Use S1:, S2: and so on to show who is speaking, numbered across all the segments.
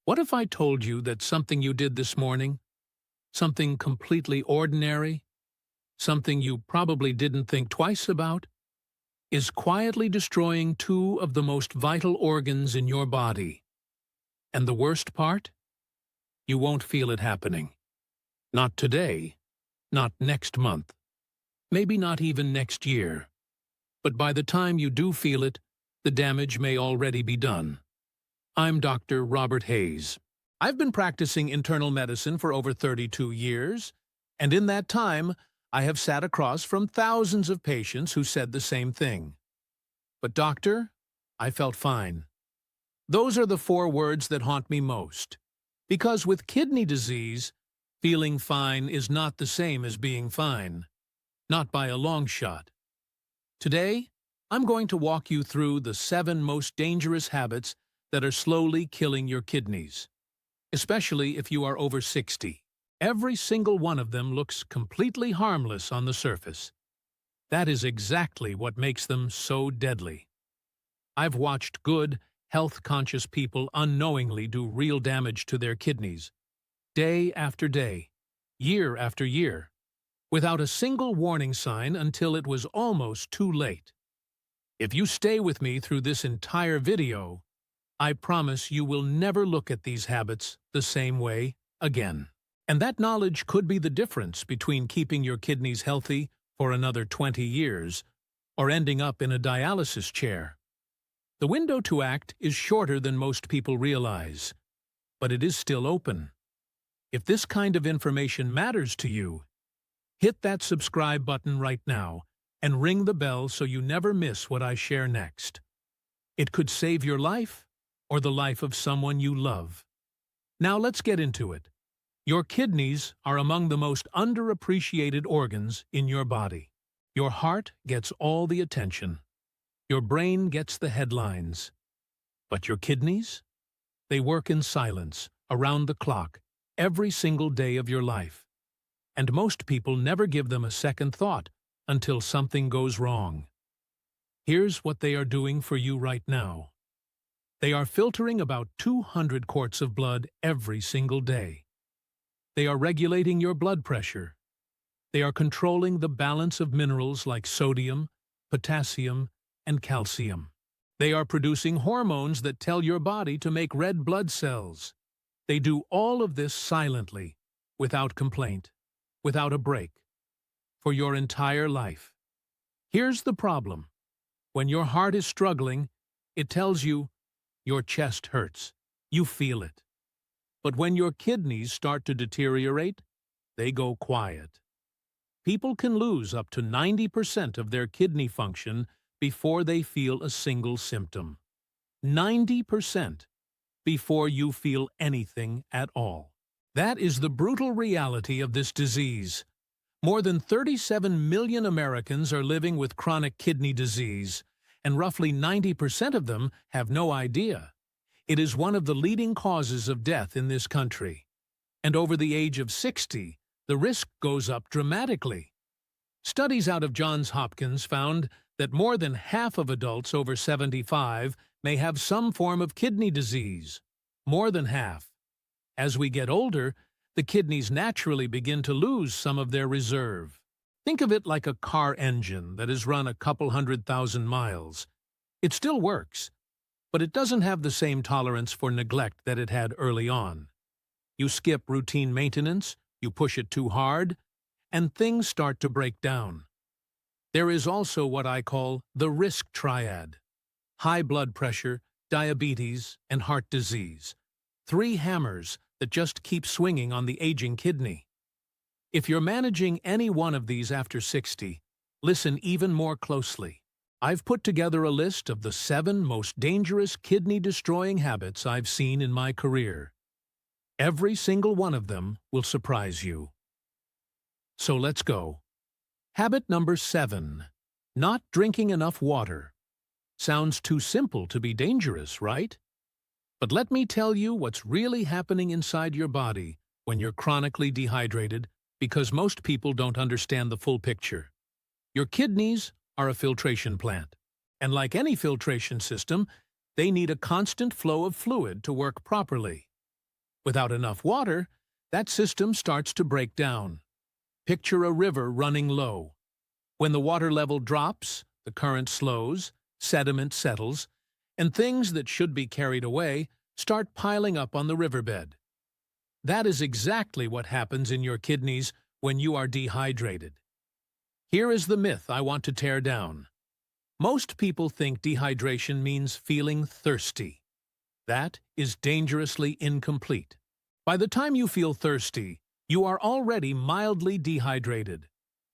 S1: What if I told you that something you did this morning, something completely ordinary, something you probably didn't think twice about, is quietly destroying two of the most vital organs in your body? And the worst part? You won't feel it happening. Not today, not next month, maybe not even next year. But by the time you do feel it, the damage may already be done. I'm Dr. Robert Hayes. I've been practicing internal medicine for over 32 years, and in that time, I have sat across from thousands of patients who said the same thing. But doctor, I felt fine. Those are the four words that haunt me most. Because with kidney disease, feeling fine is not the same as being fine. Not by a long shot. Today, I'm going to walk you through the 7 most dangerous habits that are slowly killing your kidneys, especially if you are over 60. Every single one of them looks completely harmless on the surface. That is exactly what makes them so deadly. I've watched good, health-conscious people unknowingly do real damage to their kidneys, day after day, year after year, without a single warning sign until it was almost too late. If you stay with me through this entire video, I promise you will never look at these habits the same way again. And that knowledge could be the difference between keeping your kidneys healthy for another 20 years or ending up in a dialysis chair. The window to act is shorter than most people realize, but it is still open. If this kind of information matters to you, hit that subscribe button right now and ring the bell so you never miss what I share next. It could save your life or the life of someone you love. Now let's get into it. Your kidneys are among the most underappreciated organs in your body. Your heart gets all the attention. Your brain gets the headlines. But your kidneys? They work in silence, around the clock, every single day of your life. And most people never give them a second thought until something goes wrong. Here's what they are doing for you right now. They are filtering about 200 quarts of blood every single day. They are regulating your blood pressure. They are controlling the balance of minerals like sodium, potassium, and calcium. They are producing hormones that tell your body to make red blood cells. They do all of this silently, without complaint, without a break, for your entire life. Here's the problem. When your heart is struggling, it tells you your chest hurts. You feel it. But when your kidneys start to deteriorate, they go quiet. People can lose up to 90% of their kidney function before they feel a single symptom. 90% before you feel anything at all. That is the brutal reality of this disease. More than 37 million Americans are living with chronic kidney disease, and roughly 90% of them have no idea. It is one of the leading causes of death in this country. And over the age of 60, the risk goes up dramatically. Studies out of Johns Hopkins found that more than half of adults over 75 may have some form of kidney disease. More than half. As we get older, the kidneys naturally begin to lose some of their reserve. Think of it like a car engine that has run a couple 100,000 miles. It still works, but it doesn't have the same tolerance for neglect that it had early on. You skip routine maintenance, you push it too hard, and things start to break down. There is also what I call the risk triad: high blood pressure, diabetes, and heart disease. 3 hammers that just keep swinging on the aging kidney. If you're managing any one of these after 60, listen even more closely. I've put together a list of the 7 most dangerous kidney-destroying habits I've seen in my career. Every single one of them will surprise you. So let's go. Habit number 7. Not drinking enough water. Sounds too simple to be dangerous, right? But let me tell you what's really happening inside your body when you're chronically dehydrated, because most people don't understand the full picture. Your kidneys are a filtration plant, and like any filtration system, they need a constant flow of fluid to work properly. Without enough water, that system starts to break down. Picture a river running low. When the water level drops, the current slows, sediment settles, and things that should be carried away start piling up on the riverbed. That is exactly what happens in your kidneys when you are dehydrated. Here is the myth I want to tear down. Most people think dehydration means feeling thirsty. That is dangerously incomplete. By the time you feel thirsty, you are already mildly dehydrated.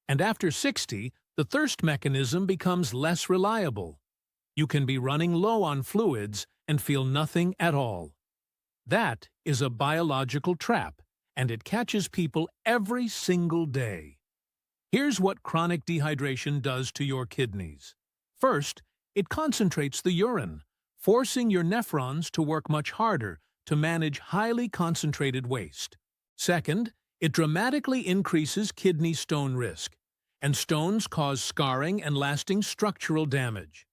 S1: And after 60, the thirst mechanism becomes less reliable. You can be running low on fluids and feel nothing at all. That is a biological trap, and it catches people every single day. Here's what chronic dehydration does to your kidneys. First, it concentrates the urine, forcing your nephrons to work much harder to manage highly concentrated waste. Second, it dramatically increases kidney stone risk, and stones cause scarring and lasting structural damage.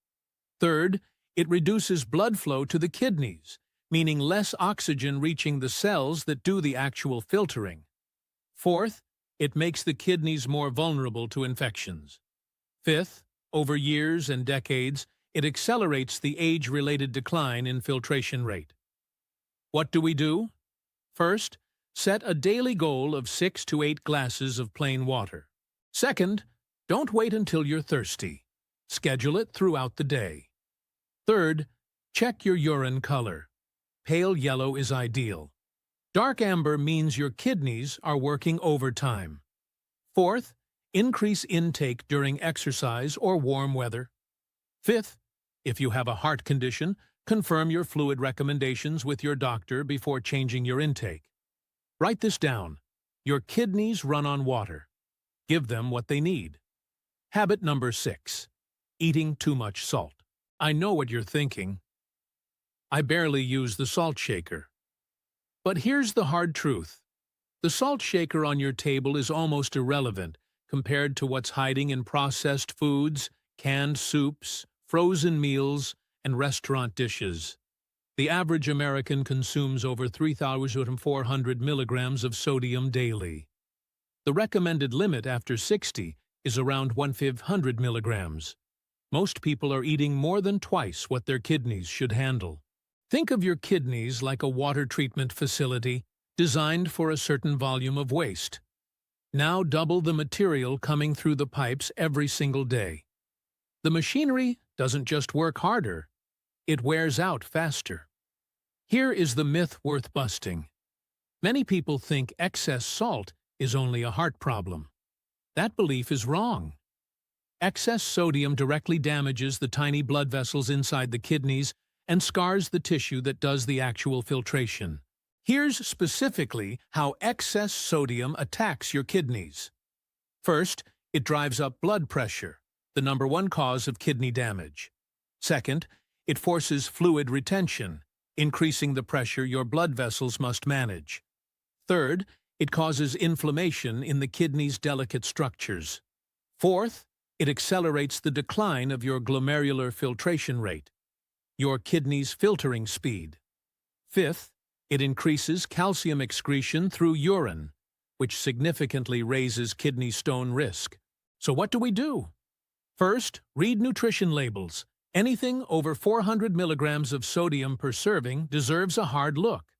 S1: Third, it reduces blood flow to the kidneys, meaning less oxygen reaching the cells that do the actual filtering. Fourth, it makes the kidneys more vulnerable to infections. Fifth, over years and decades, it accelerates the age-related decline in filtration rate. What do we do? First, set a daily goal of 6 to 8 glasses of plain water. Second, don't wait until you're thirsty. Schedule it throughout the day. Third, check your urine color. Pale yellow is ideal. Dark amber means your kidneys are working overtime. Fourth, increase intake during exercise or warm weather. Fifth, if you have a heart condition, confirm your fluid recommendations with your doctor before changing your intake. Write this down. Your kidneys run on water. Give them what they need. Habit number 6. Eating too much salt. I know what you're thinking. I barely use the salt shaker. But here's the hard truth. The salt shaker on your table is almost irrelevant compared to what's hiding in processed foods, canned soups, frozen meals, and restaurant dishes. The average American consumes over 3,400 milligrams of sodium daily. The recommended limit after 60 is around 1,500 milligrams. Most people are eating more than twice what their kidneys should handle. Think of your kidneys like a water treatment facility designed for a certain volume of waste. Now double the material coming through the pipes every single day. The machinery doesn't just work harder, it wears out faster. Here is the myth worth busting. Many people think excess salt is only a heart problem. That belief is wrong. Excess sodium directly damages the tiny blood vessels inside the kidneys and scars the tissue that does the actual filtration. Here's specifically how excess sodium attacks your kidneys. First, it drives up blood pressure, the #1 cause of kidney damage. Second, it forces fluid retention, increasing the pressure your blood vessels must manage. Third, it causes inflammation in the kidney's delicate structures. Fourth, it accelerates the decline of your glomerular filtration rate, your kidney's filtering speed. Fifth, it increases calcium excretion through urine, which significantly raises kidney stone risk. So what do we do? First, read nutrition labels. Anything over 400 milligrams of sodium per serving deserves a hard look.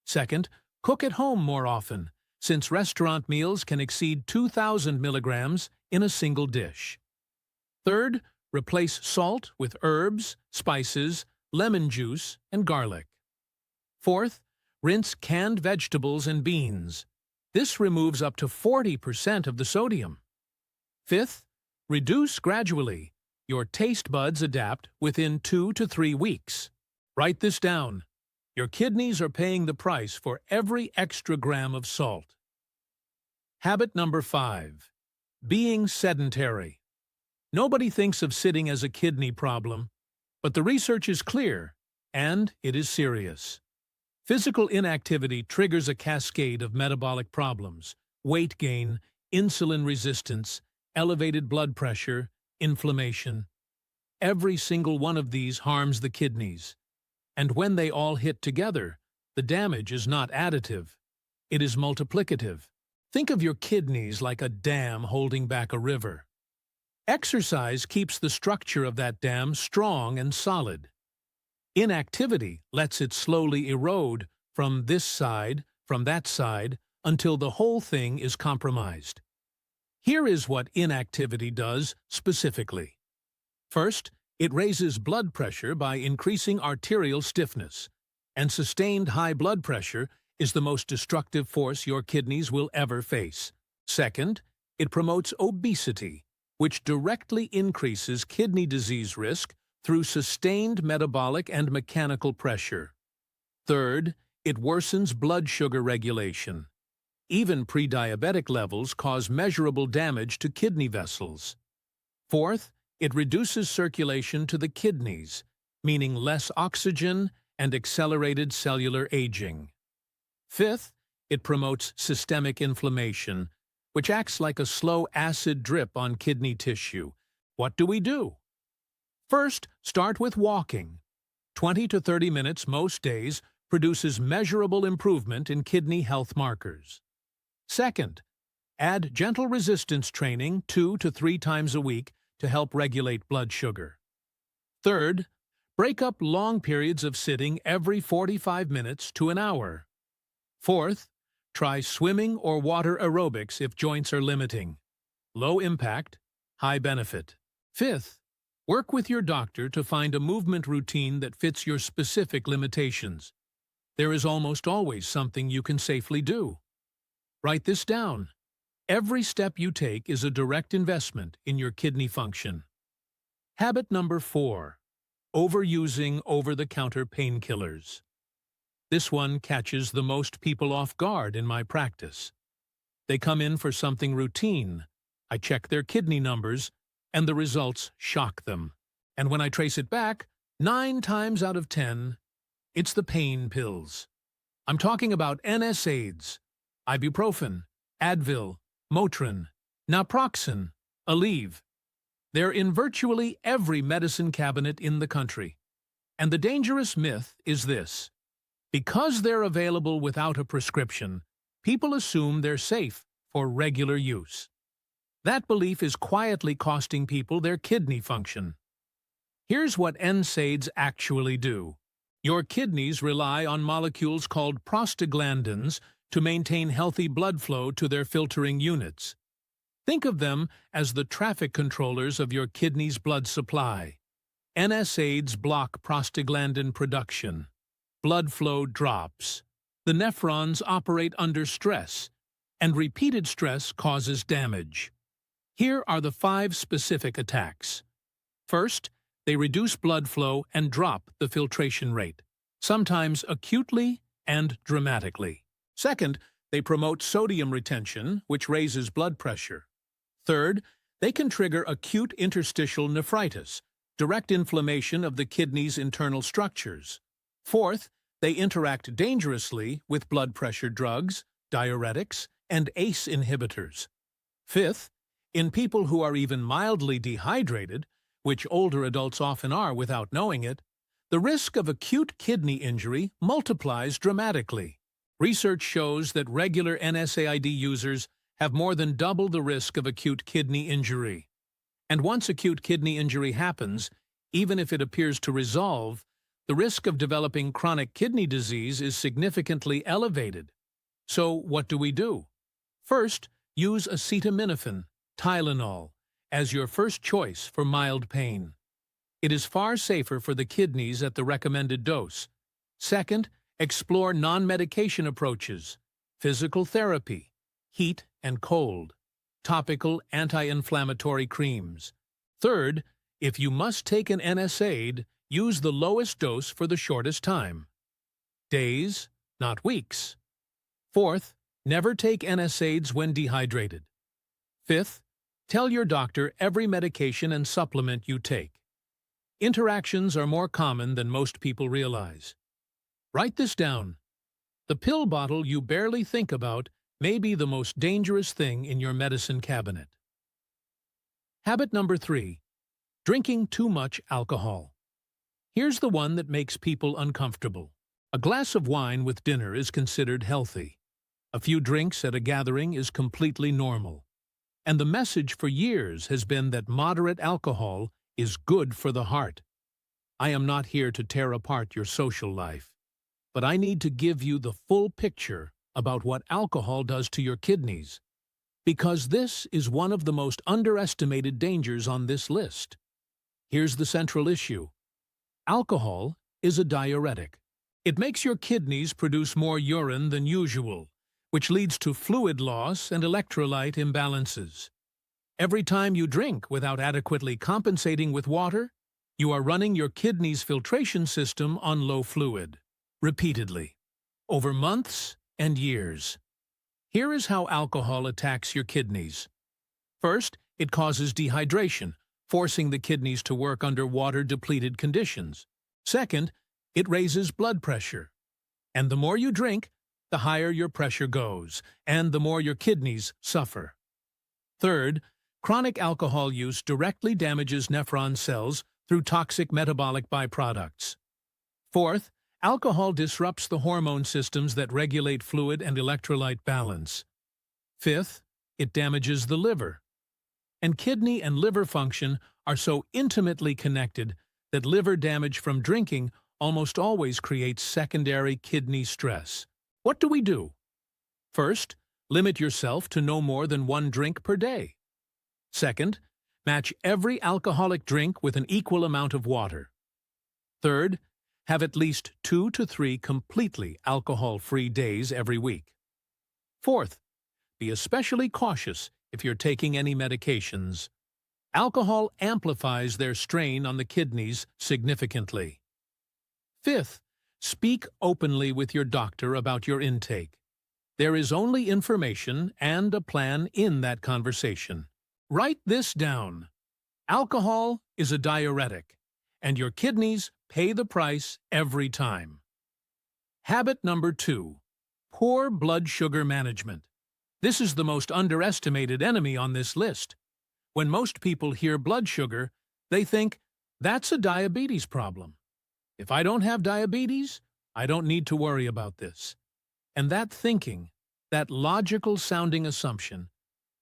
S1: Second, cook at home more often, since restaurant meals can exceed 2,000 milligrams in a single dish. Third, replace salt with herbs, spices, lemon juice, and garlic. Fourth, rinse canned vegetables and beans. This removes up to 40% of the sodium. Fifth, reduce gradually. Your taste buds adapt within 2 to 3 weeks. Write this down. Your kidneys are paying the price for every extra gram of salt. Habit number 5. Being sedentary. Nobody thinks of sitting as a kidney problem, but the research is clear, and it is serious. Physical inactivity triggers a cascade of metabolic problems: weight gain, insulin resistance, elevated blood pressure, inflammation. Every single one of these harms the kidneys. And when they all hit together, The damage is not additive. It is multiplicative. Think of your kidneys like a dam holding back a river. Exercise keeps the structure of that dam strong and solid. Inactivity lets it slowly erode from this side, from that side, until the whole thing is compromised. Here is what inactivity does specifically. First, it raises blood pressure by increasing arterial stiffness, and sustained high blood pressure is the most destructive force your kidneys will ever face. Second, it promotes obesity, which directly increases kidney disease risk through sustained metabolic and mechanical pressure. Third, it worsens blood sugar regulation. Even pre-diabetic levels cause measurable damage to kidney vessels. Fourth, it reduces circulation to the kidneys, meaning less oxygen and accelerated cellular aging. Fifth, it promotes systemic inflammation, which acts like a slow acid drip on kidney tissue. What do we do? First, start with walking. 20 to 30 minutes most days produces measurable improvement in kidney health markers. Second, add gentle resistance training 2 to 3 times a week to help regulate blood sugar. Third, break up long periods of sitting every 45 minutes to an hour. Fourth, try swimming or water aerobics if joints are limiting. Low impact, high benefit. Fifth, work with your doctor to find a movement routine that fits your specific limitations. There is almost always something you can safely do. Write this down. Every step you take is a direct investment in your kidney function. Habit number 4. Overusing over-the-counter painkillers. This one catches the most people off guard in my practice. They come in for something routine. I check their kidney numbers, and the results shock them. And when I trace it back, 9 times out of 10, it's the pain pills. I'm talking about NSAIDs, ibuprofen, Advil, Motrin, naproxen, Aleve. They're in virtually every medicine cabinet in the country. And the dangerous myth is this. Because they're available without a prescription, people assume they're safe for regular use. That belief is quietly costing people their kidney function. Here's what NSAIDs actually do. Your kidneys rely on molecules called prostaglandins to maintain healthy blood flow to their filtering units. Think of them as the traffic controllers of your kidney's blood supply. NSAIDs block prostaglandin production. Blood flow drops. The nephrons operate under stress, and repeated stress causes damage. Here are the 5 specific attacks. First, they reduce blood flow and drop the filtration rate, sometimes acutely and dramatically. Second, they promote sodium retention, which raises blood pressure. Third, they can trigger acute interstitial nephritis, direct inflammation of the kidney's internal structures. Fourth, they interact dangerously with blood pressure drugs, diuretics, and ACE inhibitors. Fifth, in people who are even mildly dehydrated, which older adults often are without knowing it, the risk of acute kidney injury multiplies dramatically. Research shows that regular NSAID users have more than double the risk of acute kidney injury. And once acute kidney injury happens, even if it appears to resolve, the risk of developing chronic kidney disease is significantly elevated. So what do we do? First, use acetaminophen, Tylenol, as your first choice for mild pain. It is far safer for the kidneys at the recommended dose. Second, explore non-medication approaches, physical therapy, heat and cold, topical anti-inflammatory creams. Third, if you must take an NSAID, use the lowest dose for the shortest time. Days, not weeks. Fourth, never take NSAIDs when dehydrated. Fifth, tell your doctor every medication and supplement you take. Interactions are more common than most people realize. Write this down. The pill bottle you barely think about may be the most dangerous thing in your medicine cabinet. Habit number 3. Drinking too much alcohol. Here's the one that makes people uncomfortable. A glass of wine with dinner is considered healthy. A few drinks at a gathering is completely normal. And the message for years has been that moderate alcohol is good for the heart. I am not here to tear apart your social life, but I need to give you the full picture about what alcohol does to your kidneys, because this is one of the most underestimated dangers on this list. Here's the central issue. Alcohol is a diuretic. It makes your kidneys produce more urine than usual, which leads to fluid loss and electrolyte imbalances. Every time you drink without adequately compensating with water, you are running your kidney's filtration system on low fluid, repeatedly, over months and years. Here is how alcohol attacks your kidneys. First, it causes dehydration, forcing the kidneys to work under water-depleted conditions. Second, it raises blood pressure. And the more you drink, the higher your pressure goes, and the more your kidneys suffer. Third, chronic alcohol use directly damages nephron cells through toxic metabolic byproducts. Fourth, alcohol disrupts the hormone systems that regulate fluid and electrolyte balance. Fifth, it damages the liver. And kidney and liver function are so intimately connected that liver damage from drinking almost always creates secondary kidney stress. What do we do? First, limit yourself to no more than 1 drink per day. Second, match every alcoholic drink with an equal amount of water. Third, have at least 2 to 3 completely alcohol-free days every week. Fourth, be especially cautious if you're taking any medications. Alcohol amplifies their strain on the kidneys significantly. Fifth, speak openly with your doctor about your intake. There is only information and a plan in that conversation. Write this down. Alcohol is a diuretic, and your kidneys pay the price every time. Habit number 2, poor blood sugar management. This is the most underestimated enemy on this list. When most people hear blood sugar, they think, that's a diabetes problem. If I don't have diabetes, I don't need to worry about this. And that thinking, that logical-sounding assumption,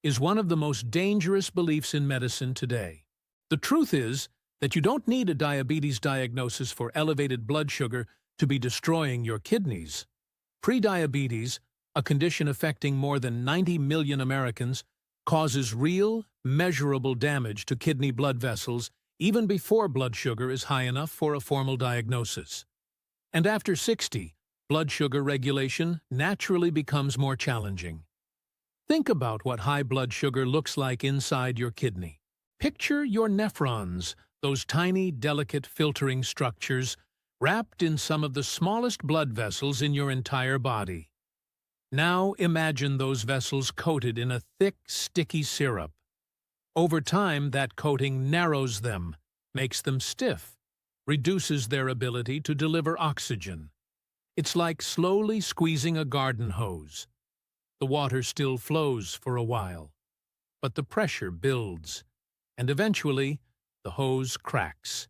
S1: is one of the most dangerous beliefs in medicine today. The truth is that you don't need a diabetes diagnosis for elevated blood sugar to be destroying your kidneys. Prediabetes, a condition affecting more than 90 million Americans, causes real, measurable damage to kidney blood vessels even before blood sugar is high enough for a formal diagnosis. And after 60, blood sugar regulation naturally becomes more challenging. Think about what high blood sugar looks like inside your kidney. Picture your nephrons, those tiny, delicate filtering structures, wrapped in some of the smallest blood vessels in your entire body. Now imagine those vessels coated in a thick, sticky syrup. Over time, that coating narrows them, makes them stiff, reduces their ability to deliver oxygen. It's like slowly squeezing a garden hose. The water still flows for a while, but the pressure builds, and eventually, the hose cracks.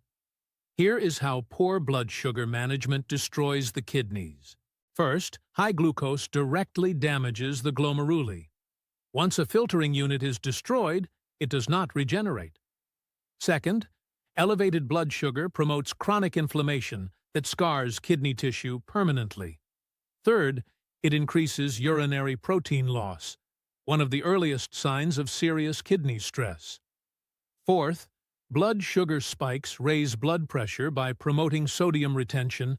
S1: Here is how poor blood sugar management destroys the kidneys. First, high glucose directly damages the glomeruli. Once a filtering unit is destroyed, it does not regenerate. Second, elevated blood sugar promotes chronic inflammation that scars kidney tissue permanently. Third, it increases urinary protein loss, one of the earliest signs of serious kidney stress. Fourth, blood sugar spikes raise blood pressure by promoting sodium retention,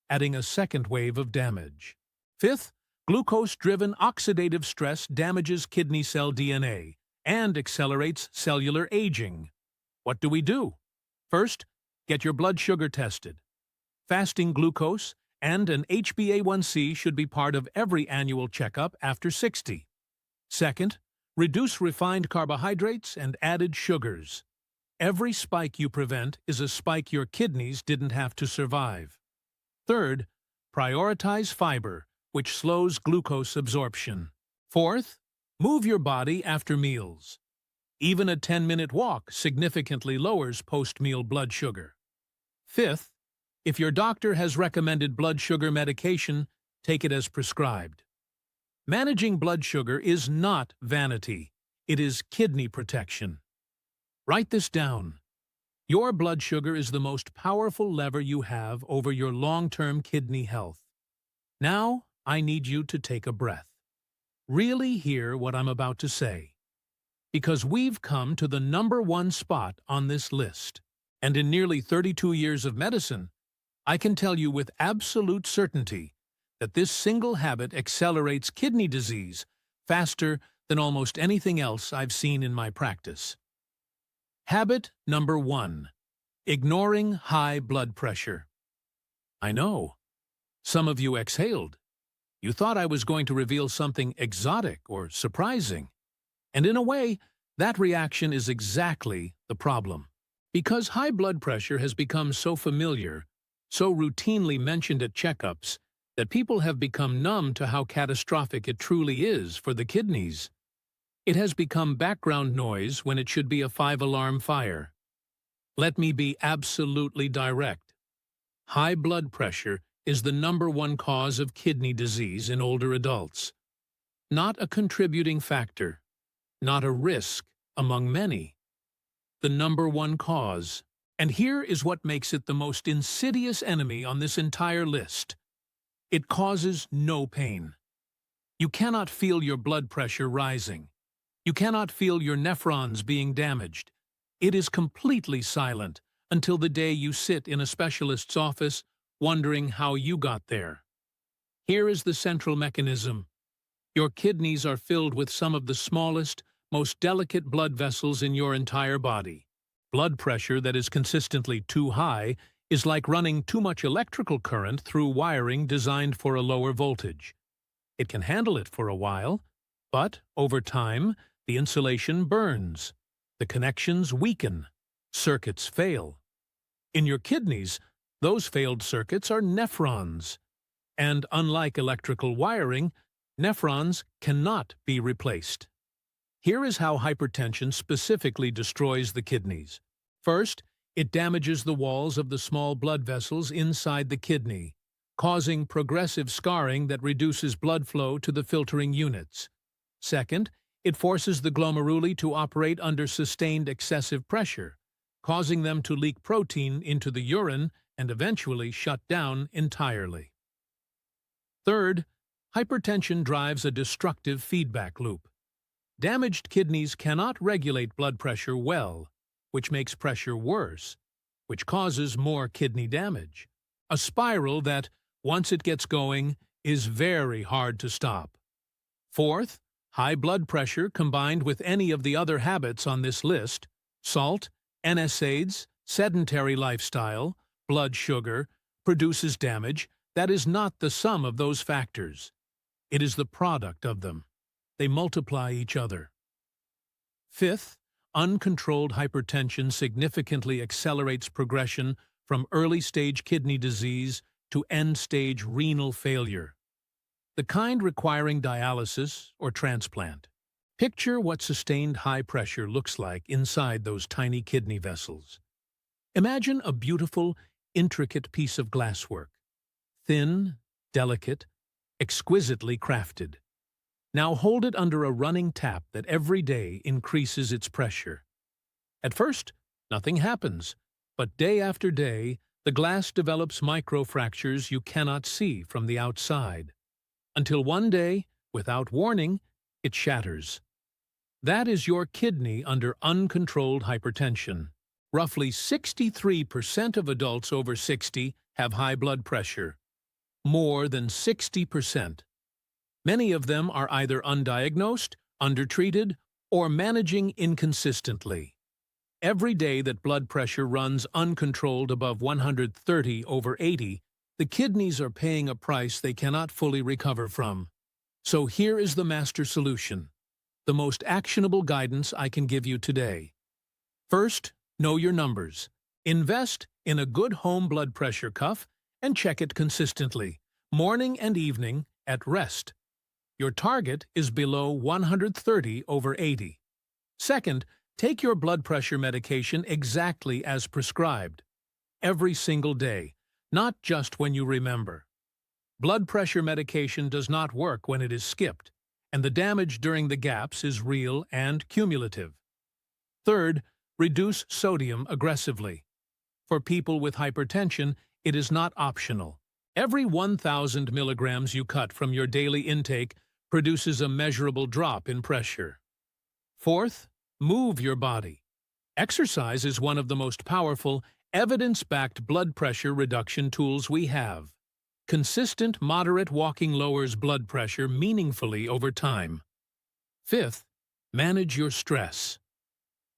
S1: adding a second wave of damage. Fifth, glucose-driven oxidative stress damages kidney cell DNA and accelerates cellular aging. What do we do? First, get your blood sugar tested. Fasting glucose and an HbA1c should be part of every annual checkup after 60. Second, reduce refined carbohydrates and added sugars. Every spike you prevent is a spike your kidneys didn't have to survive. Third, prioritize fiber, which slows glucose absorption. Fourth, move your body after meals. Even a 10-minute walk significantly lowers post-meal blood sugar. Fifth, If your doctor has recommended blood sugar medication, take it as prescribed. Managing blood sugar is not vanity. It is kidney protection. Write this down. Your blood sugar is the most powerful lever you have over your long-term kidney health. Now, I need you to take a breath. Really hear what I'm about to say. Because we've come to the #1 spot on this list. And in nearly 32 years of medicine, I can tell you with absolute certainty that this single habit accelerates kidney disease faster than almost anything else I've seen in my practice. Habit number 1. Ignoring high blood pressure. I know. Some of you exhaled. You thought I was going to reveal something exotic or surprising. And in a way, that reaction is exactly the problem. Because high blood pressure has become so familiar, so routinely mentioned at checkups, that people have become numb to how catastrophic it truly is for the kidneys. It has become background noise when it should be a 5-alarm fire. Let me be absolutely direct. High blood pressure is the #1 cause of kidney disease in older adults. Not a contributing factor, not a risk among many. The #1 cause. And here is what makes it the most insidious enemy on this entire list. It causes no pain. You cannot feel your blood pressure rising. You cannot feel your nephrons being damaged. It is completely silent until the day you sit in a specialist's office wondering how you got there. Here is the central mechanism. Your kidneys are filled with some of the smallest, most delicate blood vessels in your entire body. Blood pressure that is consistently too high is like running too much electrical current through wiring designed for a lower voltage. It can handle it for a while, but over time, the insulation burns. The connections weaken. Circuits fail. In your kidneys, those failed circuits are nephrons. And unlike electrical wiring, nephrons cannot be replaced. Here is how hypertension specifically destroys the kidneys. First, it damages the walls of the small blood vessels inside the kidney, causing progressive scarring that reduces blood flow to the filtering units. Second, it forces the glomeruli to operate under sustained excessive pressure, causing them to leak protein into the urine and eventually shut down entirely. Third, hypertension drives a destructive feedback loop. Damaged kidneys cannot regulate blood pressure well, which makes pressure worse, which causes more kidney damage. A spiral that, once it gets going, is very hard to stop. Fourth, high blood pressure combined with any of the other habits on this list, salt, NSAIDs, sedentary lifestyle, blood sugar, produces damage that is not the sum of those factors. It is the product of them. They multiply each other. Fifth, uncontrolled hypertension significantly accelerates progression from early-stage kidney disease to end-stage renal failure, the kind requiring dialysis or transplant. Picture what sustained high pressure looks like inside those tiny kidney vessels. Imagine a beautiful, intricate piece of glasswork, thin, delicate, exquisitely crafted. Now hold it under a running tap that every day increases its pressure. At first, nothing happens, but day after day, the glass develops microfractures you cannot see from the outside. Until one day, without warning, it shatters. That is your kidney under uncontrolled hypertension. Roughly 63% of adults over 60 have high blood pressure. More than 60%. Many of them are either undiagnosed, undertreated, or managing inconsistently. Every day that blood pressure runs uncontrolled above 130/80, the kidneys are paying a price they cannot fully recover from. So here is the master solution, the most actionable guidance I can give you today. First, know your numbers. Invest in a good home blood pressure cuff and check it consistently, morning and evening, at rest. Your target is below 130/80. Second, take your blood pressure medication exactly as prescribed. Every single day. not just when you remember. Blood pressure medication does not work when it is skipped, and the damage during the gaps is real and cumulative. Third, reduce sodium aggressively. For people with hypertension, it is not optional. Every 1,000 milligrams you cut from your daily intake produces a measurable drop in pressure. Fourth, move your body. Exercise is one of the most powerful, evidence-backed blood pressure reduction tools we have. Consistent, moderate walking lowers blood pressure meaningfully over time. Fifth, manage your stress.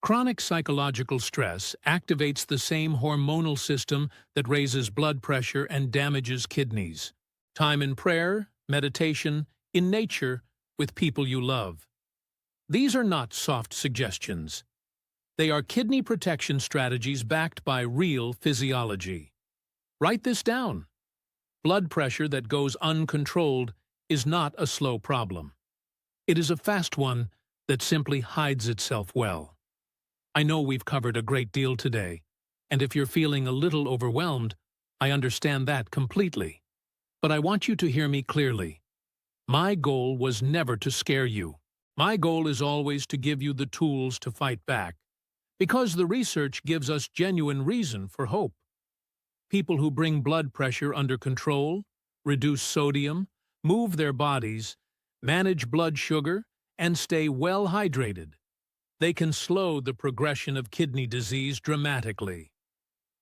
S1: Chronic psychological stress activates the same hormonal system that raises blood pressure and damages kidneys. Time in prayer, meditation, in nature, with people you love. These are not soft suggestions. They are kidney protection strategies backed by real physiology. Write this down. Blood pressure that goes uncontrolled is not a slow problem. It is a fast one that simply hides itself well. I know we've covered a great deal today, and if you're feeling a little overwhelmed, I understand that completely. But I want you to hear me clearly. My goal was never to scare you. My goal is always to give you the tools to fight back, because the research gives us genuine reason for hope. People who bring blood pressure under control, reduce sodium, move their bodies, manage blood sugar, and stay well hydrated. They can slow the progression of kidney disease dramatically.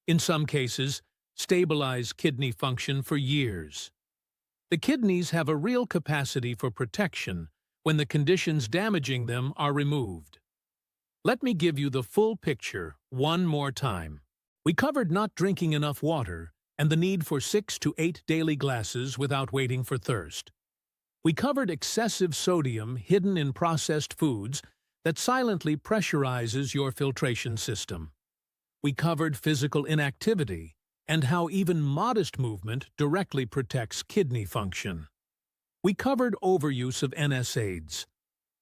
S1: In some cases, stabilize kidney function for years. The kidneys have a real capacity for protection when the conditions damaging them are removed. Let me give you the full picture one more time. We covered not drinking enough water and the need for 6 to 8 daily glasses without waiting for thirst. We covered excessive sodium hidden in processed foods that silently pressurizes your filtration system. We covered physical inactivity and how even modest movement directly protects kidney function. We covered overuse of NSAIDs,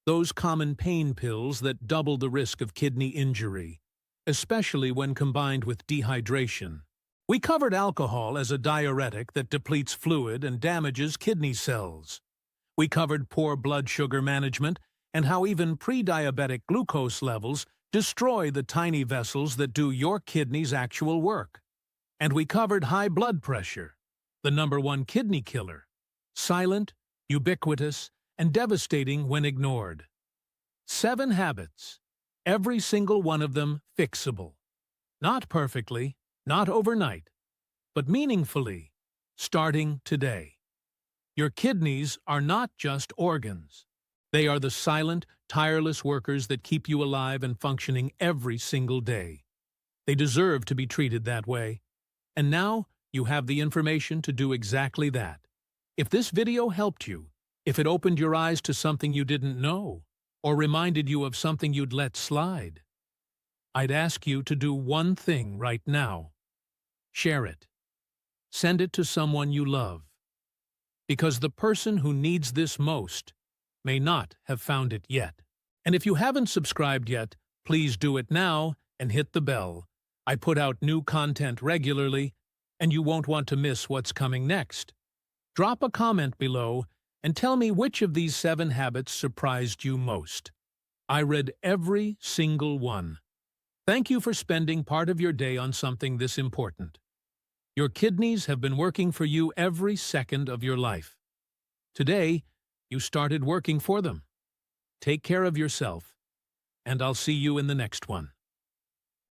S1: those common pain pills that double the risk of kidney injury, especially when combined with dehydration. We covered alcohol as a diuretic that depletes fluid and damages kidney cells. We covered poor blood sugar management and how even pre-diabetic glucose levels destroy the tiny vessels that do your kidney's actual work. And we covered high blood pressure, the #1 kidney killer, silent, ubiquitous, and devastating when ignored. 7 habits, every single one of them fixable. Not perfectly, not overnight, but meaningfully, starting today. Your kidneys are not just organs. They are the silent, tireless workers that keep you alive and functioning every single day. They deserve to be treated that way. And now, you have the information to do exactly that. If this video helped you, if it opened your eyes to something you didn't know, or reminded you of something you'd let slide, I'd ask you to do one thing right now. Share it. Send it to someone you love. Because the person who needs this most may not have found it yet. And if you haven't subscribed yet, please do it now and hit the bell. I put out new content regularly, and you won't want to miss what's coming next. Drop a comment below and tell me which of these 7 habits surprised you most. I read every single one. Thank you for spending part of your day on something this important. Your kidneys have been working for you every second of your life. Today, you started working for them. Take care of yourself, and I'll see you in the next one.